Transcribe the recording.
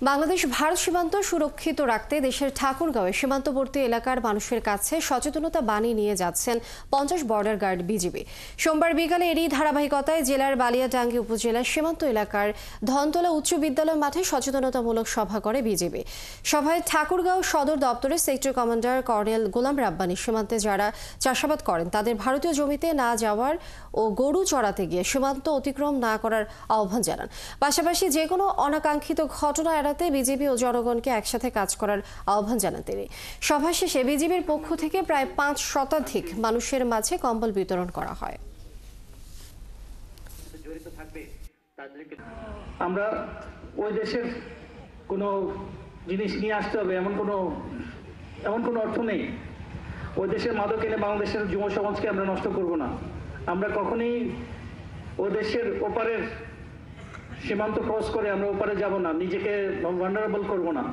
বাংলাদেশ ভারত সীমান্ত সুরক্ষিত রাখতে দেশের ঠাকুরগাঁওয়ে সীমান্তবর্তী এলাকার মানুষের কাছে সচেতনতা বাণী নিয়ে যাচ্ছেন 50 বর্ডার গার্ড বিজিবি। সোমবার বিকালে এরই ধারাবাহিকতায় জেলার বালিয়াডাঙ্গি উপজেলার সীমান্ত এলাকার ধনতলা উচ্চ বিদ্যালয় মাঠে সচেতনতামূলক সভা করে বিজিবি। সভায় ঠাকুরগাঁও সদর দপ্তরের sector commander colonel Golam Rabbani সীমান্তে যারা চাষাবাদ করেন তাদের ভারতীয় জমিতে না যাওয়ার ও গরু চড়াতে গিয়ে সীমান্ত অতিক্রম না করার আহ্বান জানান। পাশাপাশি যে কোনো অনাকাঙ্ক্ষিত ঘটনা এড়াতে বিজিবি ও জনগণকে একসাথে কাজ করার আহ্বান জানান তিনি। সভা শেষে বিজিবির পক্ষ থেকে প্রায় 5 শতাধিক মানুষের মাঝে কম্বল বিতরণ করা হয়। আমরা ওই দেশের কোনো জিনিস নিয়ে আসতে হবে এমন কোনো অর্থ নেই। ওই দেশের মাদক এনে বাংলাদেশের যুব সমাজকে আমরা নষ্ট করব না। আমরা কখনোই ওই দেশের ওপারের সীমান্ত ক্রস করে আমরা ওপারে যাব না, নিজেকে ভালনারেবল করব না।